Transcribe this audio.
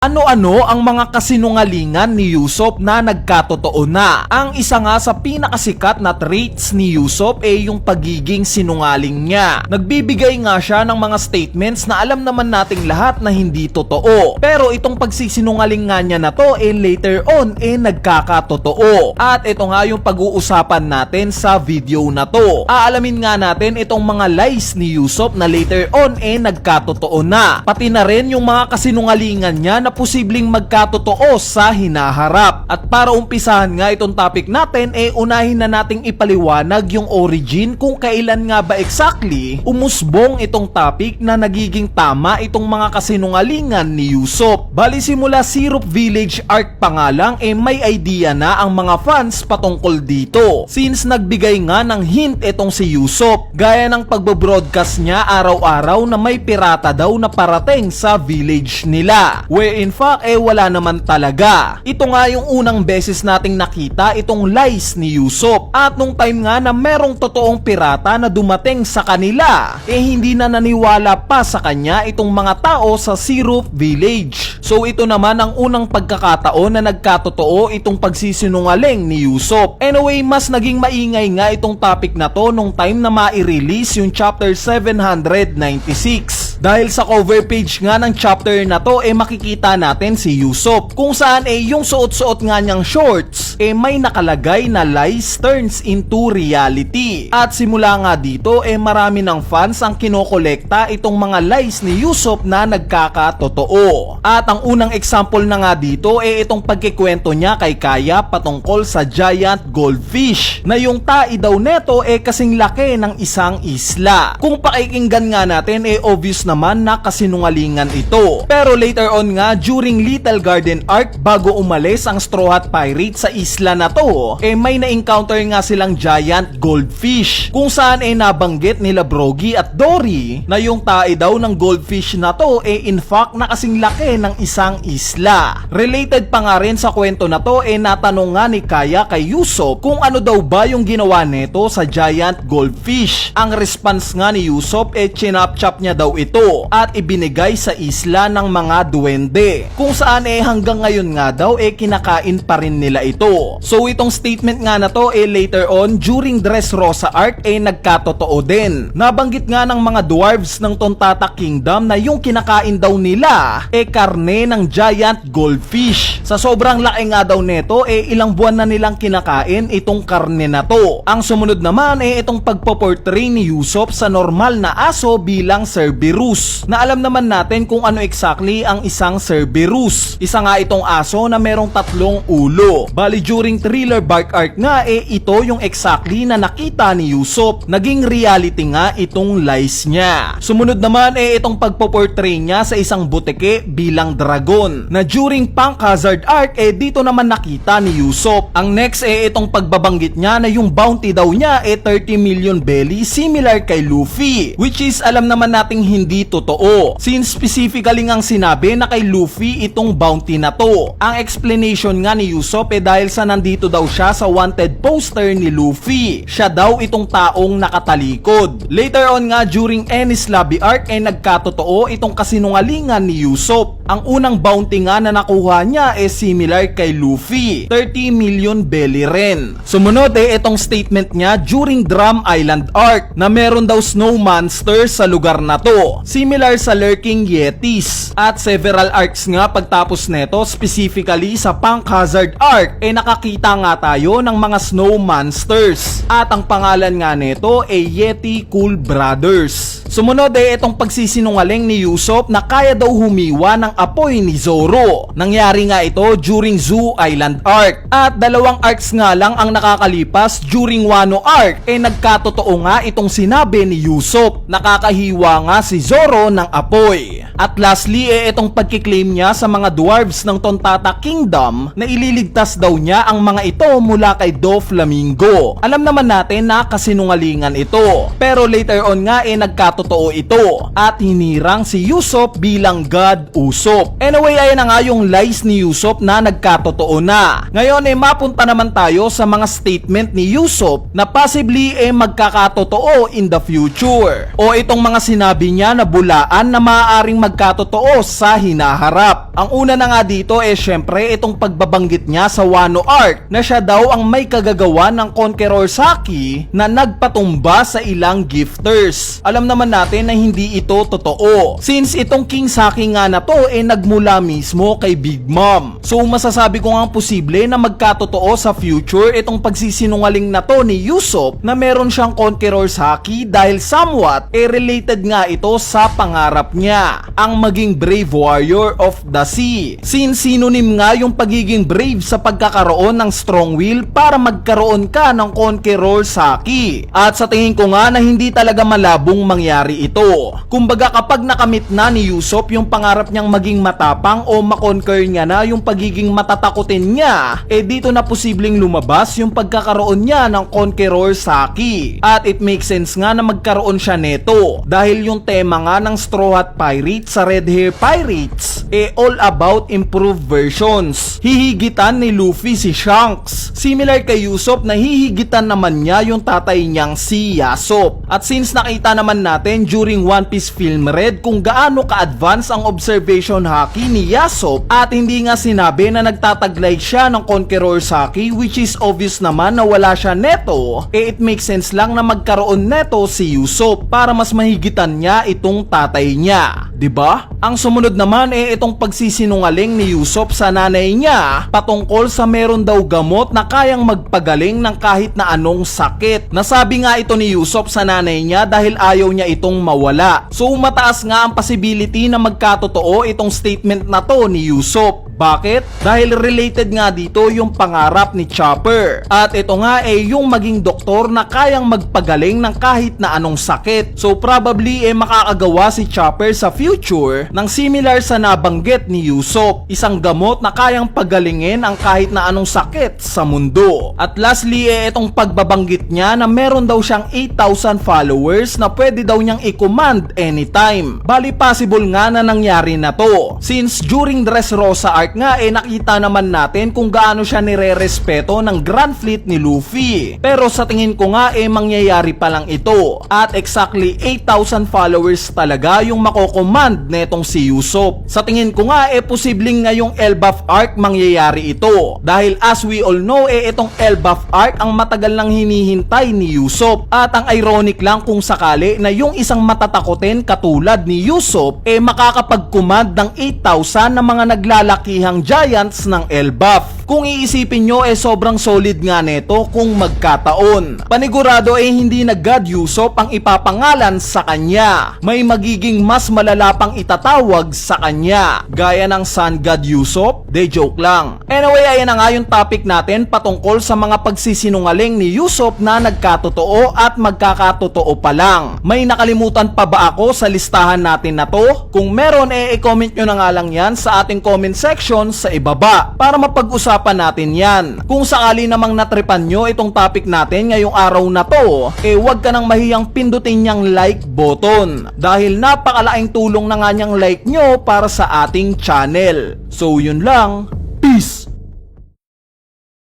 Ano-ano ang mga kasinungalingan ni Yusop na nagkatotoo na? Ang isa nga sa pinakasikat na traits ni Yusop ay yung pagiging sinungaling niya. Nagbibigay nga siya ng mga statements na alam naman nating lahat na hindi totoo. Pero itong pagsisinungaling nga niya na to later on nagkakatotoo. At ito nga yung pag-uusapan natin sa video na to. Aalamin nga natin itong mga lies ni Yusop na later on nagkatotoo na. Pati na rin yung mga kasinungalingan niya na posibleng magkatotoo sa hinaharap. At para umpisahan nga itong topic natin, unahin na nating ipaliwanag yung origin kung kailan nga ba exactly umusbong itong topic na nagiging tama itong mga kasinungalingan ni Yusop. Bali simula Syrup Village arc pa nga lang may idea na ang mga fans patungkol dito. Since nagbigay nga ng hint itong si Yusop, gaya ng pagbo-broadcast niya araw-araw na may pirata daw na parating sa village nila. Where in fact wala naman talaga. Ito nga yung unang beses nating nakita itong lies ni Yusop. At nung time nga na merong totoong pirata na dumating sa kanila, hindi na naniwala pa sa kanya itong mga tao sa Syrup Village. So ito naman ang unang pagkakataon na nagkatotoo itong pagsisinungaling ni Yusop. Anyway, mas naging maingay nga itong topic na to nung time na ma-release yung chapter 796. Dahil sa cover page nga ng chapter na to makikita natin si Yusop kung saan yung suot-suot nga niyang shorts may nakalagay na lies turns into reality. At simula nga dito marami ng fans ang kinokolekta itong mga lies ni Yusop na nagkakatotoo. At ang unang example na nga dito itong pagkikwento niya kay Kaya patungkol sa giant goldfish na yung tai daw neto kasing laki ng isang isla. Kung pakikinggan nga natin obvious naman na kasinungalingan ito. Pero later on nga during Little Garden arc bago umalis ang Straw Hat Pirate sa isla na to may na-encounter nga silang giant goldfish kung saan nabanggit nila Brogy at Dory na yung tae daw ng goldfish na to in fact na kasing laki ng isang isla. Related pa nga rin sa kwento na to natanong nga ni Kaya kay Yusop kung ano daw ba yung ginawa neto sa giant goldfish. Ang response nga ni Yusop chinap-chop niya daw ito at ibinigay sa isla ng mga duwende kung saan hanggang ngayon nga daw kinakain pa rin nila ito. So itong statement nga na to later on during Dressrosa arc nagkatotoo din. Nabanggit nga ng mga dwarves ng Tontata Kingdom na yung kinakain daw nila karne ng giant goldfish. Sa sobrang laki nga daw neto ilang buwan na nilang kinakain itong karne na to. Ang sumunod naman itong pagpo-portray ni Yusop sa normal na aso bilang Cerberus, na alam naman natin kung ano exactly ang isang Cerberus. Isa nga itong aso na merong 3 ulo. Bali during Thriller Bark arc nga ito yung exactly na nakita ni Yusop. Naging reality nga itong lies niya. Sumunod naman itong pagpo-portray niya sa isang butike bilang dragon, na during Punk Hazard arc dito naman nakita ni Yusop. Ang next itong pagbabanggit niya na yung bounty daw niya 30 million belly similar kay Luffy, which is alam naman nating hindi totoo since specifically ngang sinabi na kay Luffy itong bounty na to. Ang explanation nga ni Yusop dahil sa nandito daw siya sa wanted poster ni Luffy. Siya daw itong taong nakatalikod. Later on nga during Enies Lobby arc nagkatotoo itong kasinungalingan ni Yusop. Ang unang bounty nga na nakuha niya similar kay Luffy, 30 million belly rin. Sumunod itong statement niya during Drum Island arc na meron daw snow monster sa lugar na to, similar sa lurking yetis. At several arcs nga pagtapos neto, specifically sa Punk Hazard arc nakakita nga tayo ng mga snow monsters. At ang pangalan nga neto Yeti Cool Brothers. Sumunod itong pagsisinungaling ni Yusop na kaya daw humiwa ng apoy ni Zoro. Nangyari nga ito during Zoo Island arc. At 2 arcs nga lang ang nakakalipas during Wano arc nagkatotoo nga itong sinabi ni Yusop. Nakakahiwa nga si Zoro ng apoy. At lastly itong pagkiklaim niya sa mga dwarves ng Tontata Kingdom na ililigtas daw niya ang mga ito mula kay Doflamingo. Alam naman natin na kasinungalingan ito, pero later on nga nagkatotoo ito at hinirang si Yusop bilang God Usopp. Anyway, ayan na nga yung lies ni Yusop na nagkatotoo na. Ngayon mapunta naman tayo sa mga statement ni Yusop na possibly magkakatotoo in the future, o itong mga sinabi niya na bulaan na maaaring magkatotoo sa hinaharap. Ang una na nga dito syempre itong pagbabanggit niya sa Wano Arc na siya daw ang may kagagawa ng Conqueror Saki na nagpatumba sa ilang gifters. Alam naman natin na hindi ito totoo since itong King Saki nga na to nagmula mismo kay Big Mom. So masasabi ko nga posible na magkatotoo sa future itong pagsisinungaling na to ni Usopp na meron siyang Conqueror Saki dahil somewhat related nga ito sa pangarap niya, ang maging brave warrior of the sea. Since synonym nga yung pagiging brave sa pagkakaroon ng strong will para magkaroon ka ng Conqueror Saki. At sa tingin ko nga na hindi talaga malabong mangyari ito. Kumbaga kapag nakamit na ni Usopp yung pangarap niyang maging matapang o makonquer niya na yung pagiging matatakutin niya, dito na posibleng lumabas yung pagkakaroon niya ng Conqueror Saki. At it makes sense nga na magkaroon siya neto dahil yung tema nga ng Straw Hat Pirates sa Red Hair Pirates all about improved versions. Hihigitan ni Luffy si Shanks. Similar kay Usopp na hihigitan naman niya yung tatay niyang si Yasop. At since nakita naman natin during One Piece Film Red kung gaano ka-advance ang observation haki ni Yasop at hindi nga sinabi na nagtataglay siya ng Conqueror Saki, which is obvious naman na wala siya neto, it makes sense lang na magkaroon neto si Usopp para mas mahigitan niya itong tatay niya. 'Di ba? Ang sumunod naman itong pagsisinungaling ni Usopp sa nanay niya patungkol sa meron daw gamot na kayang magpagaling ng kahit na anong sakit. Nasabi nga ito ni Usopp sa nanay niya dahil ayaw niya itong mawala. So mataas nga ang possibility na magkatotoo itong statement na to ni Usopp. Bakit? Dahil related nga dito yung pangarap ni Chopper. At ito nga yung maging doktor na kayang magpagaling ng kahit na anong sakit. So probably makakagawa si Chopper sa future ng similar sa nabanggit ni Usopp. Isang gamot na kayang pagalingin ang kahit na anong sakit sa mundo. At lastly itong pagbabanggit niya na meron daw siyang 8,000 followers na pwede daw niyang i-command anytime. Bali possible nga na nangyari na to. Since during Dressrosa arc nga nakita naman natin kung gaano siya nire-respeto ng Grand Fleet ni Luffy. Pero sa tingin ko nga mangyayari pa lang ito. At exactly 8,000 followers talaga yung makocommand netong si Usopp. Sa tingin ko nga posibleng ngayong Elbaf arc mangyayari ito. Dahil as we all know itong Elbaf arc ang matagal nang hinihintay ni Usopp. At ang ironic lang kung sakali na yung isang matatakotin katulad ni Usopp makakapag-command ng 8,000 na mga naglalakihang giants ng Elbaf. Kung iisipin nyo sobrang solid nga neto kung magkataon. Panigurado hindi na God Usopp ang ipapangalan sa kanya. May magiging mas malala pang itatawag sa kanya. Gaya ng Sun God Usopp? De joke lang. Anyway, ayan na nga yung topic natin patungkol sa mga pagsisinungaling ni Usopp na nagkatotoo at magkakatotoo pa lang. May nakalimutan pa ba ako sa listahan natin na to? Kung meron i-comment nyo na nga lang yan sa ating comment section sa ibaba para mapag-usapan natin yan. Kung sakali namang natripan nyo itong topic natin ngayong araw na to, huwag ka nang mahiyang pindutin niyang like button dahil napakalaking tulong na nga niyang like nyo para sa ating channel. So yun lang.